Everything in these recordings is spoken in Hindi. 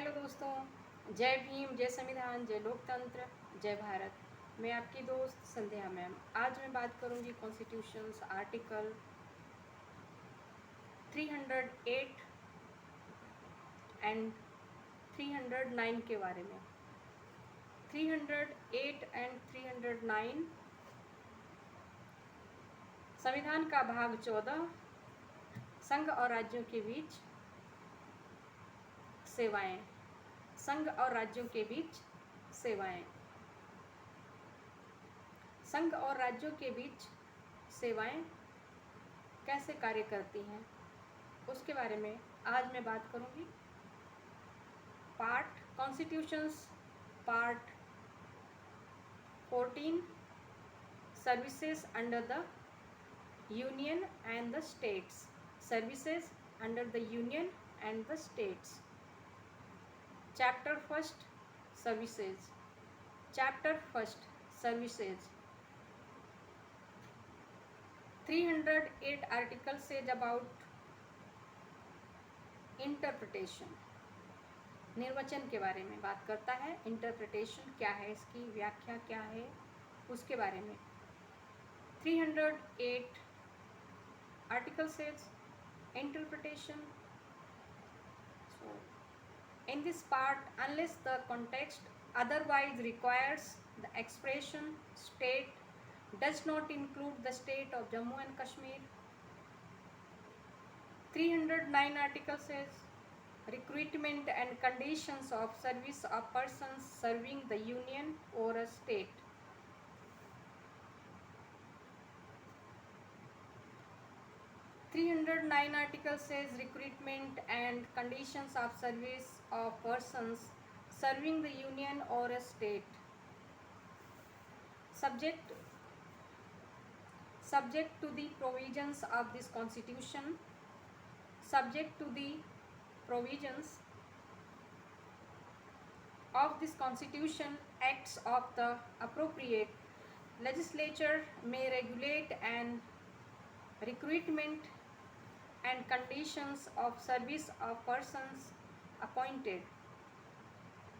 हेलो दोस्तों, जय भीम, जय संविधान, जय लोकतंत्र, जय भारत। मैं आपकी दोस्त संध्या मैम। आज मैं बात करूंगी कॉन्स्टिट्यूशंस आर्टिकल 308 एंड 309 के बारे में। 308 एंड 309 संविधान का भाग 14 संघ और राज्यों के बीच सेवाएं। संघ और राज्यों के बीच सेवाएं। संघ और राज्यों के बीच सेवाएं कैसे कार्य करती हैं उसके बारे में आज मैं बात करूंगी। Part constitutions part 14 services under the union and the states. Services under the union and the states. Chapter first services. Chapter first services. 308 article says about interpretation. निर्वचन के बारे में बात करता है। इंटरप्रिटेशन क्या है, इसकी व्याख्या क्या है, उसके बारे में। 308 article says interpretation. So in this part, unless the context otherwise requires, the expression state does not include the state of Jammu and Kashmir. 309 article says recruitment and conditions of service of persons serving the union or a state. 309 article says recruitment and conditions of service of persons serving the union or a state. Subject to the provisions of this constitution. Subject to the provisions of this constitution, acts of the appropriate legislature may regulate and recruitment and conditions of service of persons appointed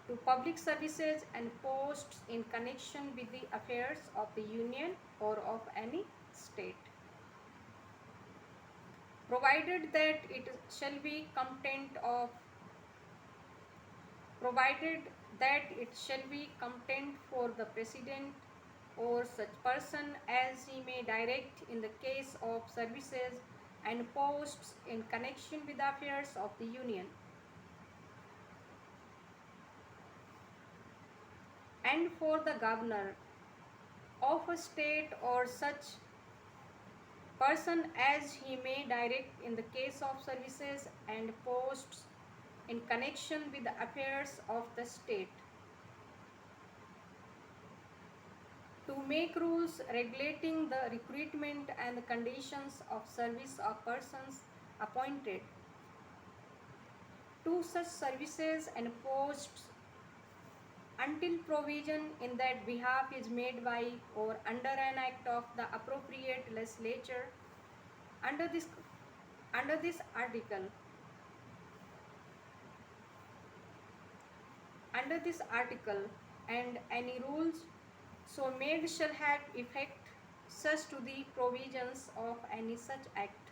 to public services and posts in connection with the affairs of the union or of any state, provided that it shall be content for the president or such person as he may direct in the case of services and posts in connection with the affairs of the union, and for the governor of a state or such person as he may direct in the case of services and posts in connection with the affairs of the state, to make rules regulating the recruitment and the conditions of service of persons appointed to such services and posts until provision in that behalf is made by or under an act of the appropriate legislature under this article, and any rules so made shall have effect such to the provisions of any such act.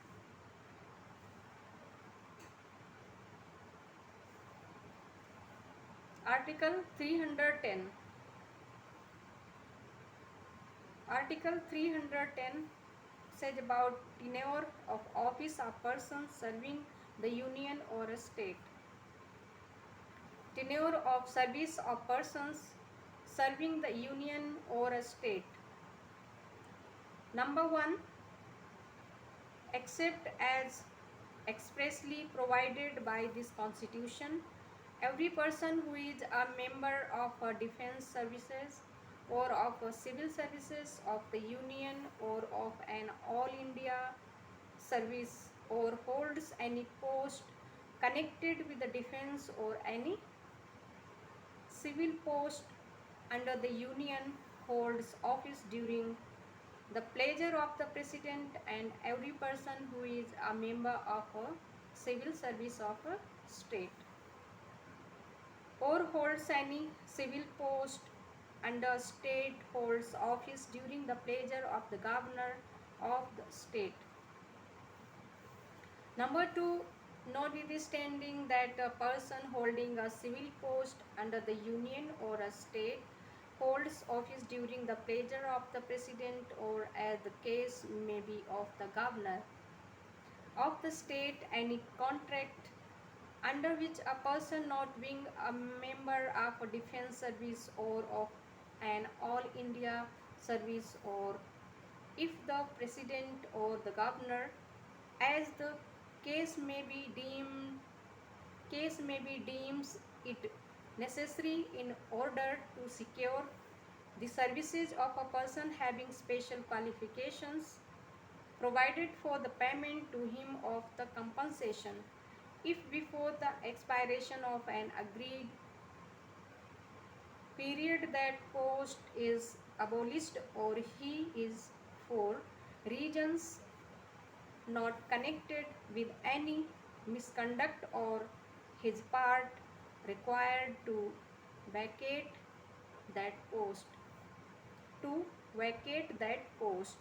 Article 310. Article 310 says about tenure of office of persons serving the union or a state. Tenure of service of persons serving the union or a state. Number 1, except as expressly provided by this constitution, every person who is a member of a defense services or of a civil services of the union or of an all India service or holds any post connected with the defense or any civil post under the union holds office during the pleasure of the president, and every person who is a member of a civil service of a state. or holds any civil post under state holds office during the pleasure of the governor of the state. Number 2, notwithstanding that a person holding a civil post under the union or a state holds office during the pleasure of the president or, as the case may be, of the governor of the state, any contract under which a person not being a member of a defense service or of an all India service, or if the president or the governor, as the case may be deems it necessary in order to secure the services of a person having special qualifications, provided for the payment to him of the compensation if before the expiration of an agreed period that post is abolished, or he is for reasons not connected with any misconduct or his part required to vacate that post to vacate that post।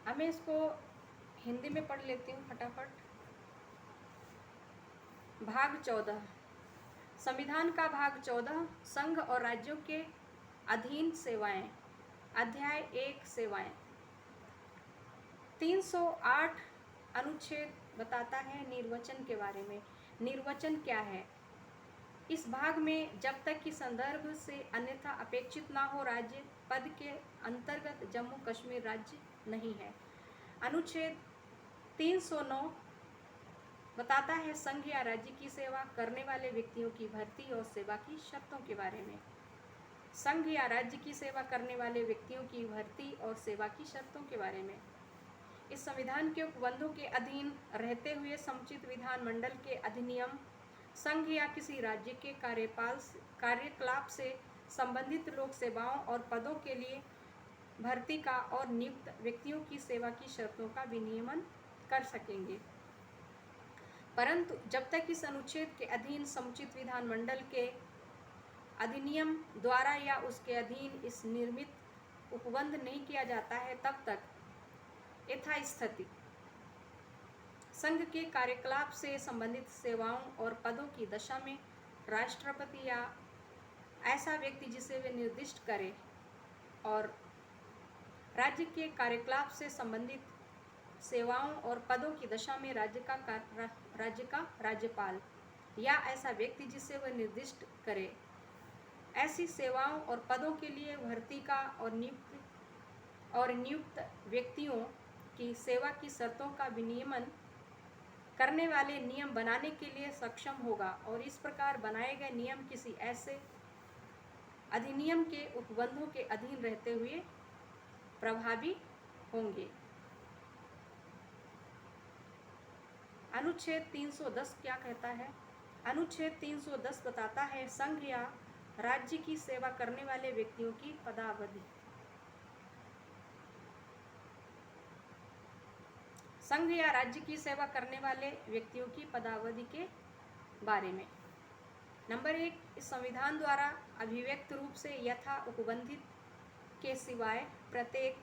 अब मैं इसको हिंदी में पढ़ लेती हूँ फटाफट। भाग 14, संविधान का भाग 14, संघ और राज्यों के अधीन सेवाएं। अध्याय 1, सेवाएं। 308 अनुच्छेद बताता है निर्वचन के बारे में। निर्वचन क्या है? इस भाग में जब तक कि संदर्भ से अन्यथा अपेक्षित ना हो, राज्य पद के अंतर्गत जम्मू कश्मीर राज्य नहीं है। अनुच्छेद 309 बताता है संघ या राज्य की सेवा करने वाले व्यक्तियों की भर्ती और सेवा की शर्तों के बारे में। संघ या राज्य की सेवा करने वाले व्यक्तियों की भर्ती और सेवा की शर्तों के बारे में इस संविधान के उपबंधों के अधीन रहते हुए समुचित विधानमंडल के अधिनियम, संघ या किसी राज्य के कार्यकलाप से संबंधित लोक सेवाओं और पदों के लिए भर्ती का और नियुक्त व्यक्तियों की सेवा की शर्तों का विनियमन कर सकेंगे। परंतु जब तक इस अनुच्छेद के अधीन समुचित विधानमंडल के अधिनियम द्वारा या उसके अधीन इस निर्मित उपबंध नहीं किया जाता है, तब तक यथास्थिति संघ के कार्यकलाप से संबंधित सेवाओं और पदों की दशा में राष्ट्रपति या ऐसा व्यक्ति जिसे वे निर्दिष्ट करे, और राज्य के कार्यकलाप से संबंधित सेवाओं और पदों की दशा में राज्य का राज्यपाल या ऐसा व्यक्ति जिसे वह निर्दिष्ट करे, ऐसी सेवाओं और पदों के लिए भर्ती का और नियुक्त व्यक्तियों की सेवा की शर्तों का विनियमन करने वाले नियम बनाने के लिए सक्षम होगा, और इस प्रकार बनाए गए नियम किसी ऐसे अधिनियम के उपबंधों के अधीन रहते हुए प्रभावी होंगे। अनुच्छेद 310 क्या कहता है? अनुच्छेद 310 बताता है संघ या राज्य की सेवा करने वाले व्यक्तियों की पदावधि। संघ या राज्य की सेवा करने वाले व्यक्तियों की पदावधि के बारे में। नंबर 1, इस संविधान द्वारा अभिव्यक्त रूप से यथा उपबंधित के सिवाय प्रत्येक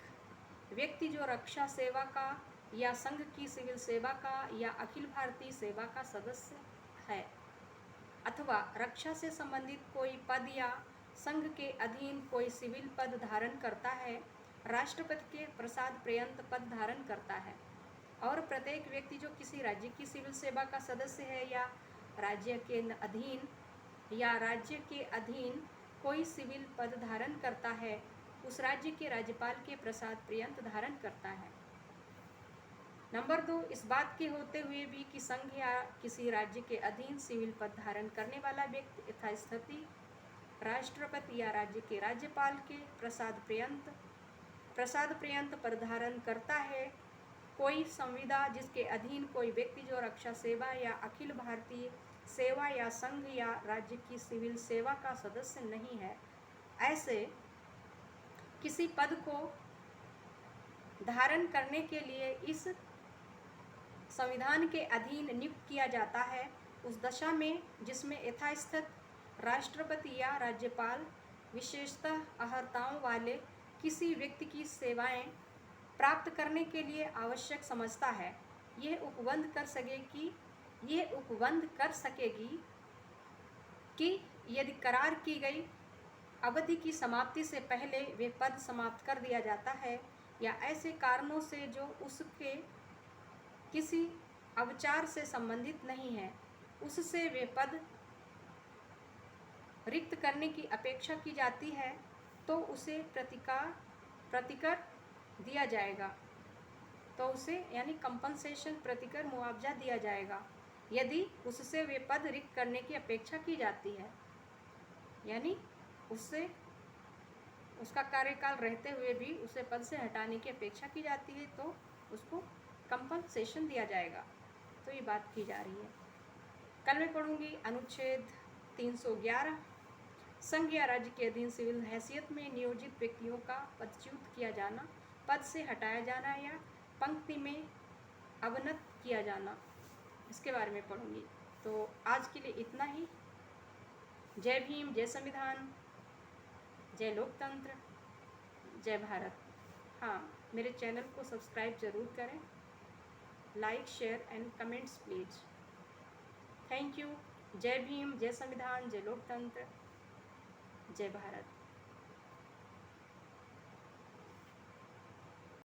व्यक्ति जो रक्षा सेवा का या संघ की सिविल सेवा का या अखिल भारतीय सेवा का सदस्य है, अथवा रक्षा से संबंधित कोई पद या संघ के अधीन कोई सिविल पद धारण करता है, राष्ट्रपति के प्रसाद पर्यंत पद धारण करता है, और प्रत्येक व्यक्ति जो किसी राज्य की सिविल सेवा का सदस्य है या राज्य के अधीन कोई सिविल पद धारण करता है, उस राज्य के राज्यपाल के प्रसाद पर्यंत धारण करता है। नंबर 2, इस बात के होते हुए भी कि संघ या किसी राज्य के अधीन सिविल पद धारण करने वाला व्यक्ति यथास्थिति राष्ट्रपति या राज्य के राज्यपाल के प्रसाद पर्यंत पद धारण करता है, कोई संविदा जिसके अधीन कोई व्यक्ति जो रक्षा सेवा या अखिल भारतीय सेवा या संघ या राज्य की सिविल सेवा का सदस्य नहीं है, ऐसे किसी पद को धारण करने के लिए इस संविधान के अधीन नियुक्त किया जाता है, उस दशा में जिसमें यथास्थित राष्ट्रपति या राज्यपाल विशेषतः अर्हताओं वाले किसी व्यक्ति की सेवाएं प्राप्त करने के लिए आवश्यक समझता है। यह उपबंध कर सकेगी कि यदि करार की गई अवधि की समाप्ति से पहले वे पद समाप्त कर दिया जाता है या ऐसे कारणों से जो उसके किसी अवचार से संबंधित नहीं है, उससे वे पद रिक्त करने की अपेक्षा की जाती है, तो उसे प्रतिकर दिया जाएगा। तो उसे यानी कंपनसेशन प्रतिकर मुआवजा दिया जाएगा यदि उससे वे पद रिक्त करने की अपेक्षा की जाती है, यानी उससे उसका कार्यकाल रहते हुए भी उसे पद से हटाने की अपेक्षा की जाती है तो उसको कंपनसेशन दिया जाएगा। तो ये बात की जा रही है। कल मैं पढ़ूंगी अनुच्छेद 311 संघ या राज्य के अधीन सिविल हैसियत में नियोजित व्यक्तियों का पदच्युत किया जाना, पद से हटाया जाना या पंक्ति में अवनत किया जाना, इसके बारे में पढ़ूंगी। तो आज के लिए इतना ही। जय भीम, जय संविधान, जय लोकतंत्र, जय भारत। हाँ, मेरे चैनल को सब्सक्राइब ज़रूर करें। Like, share and comments please. Thank you. जय भीम, जय संविधान, जय लोकतंत्र, जय भारत।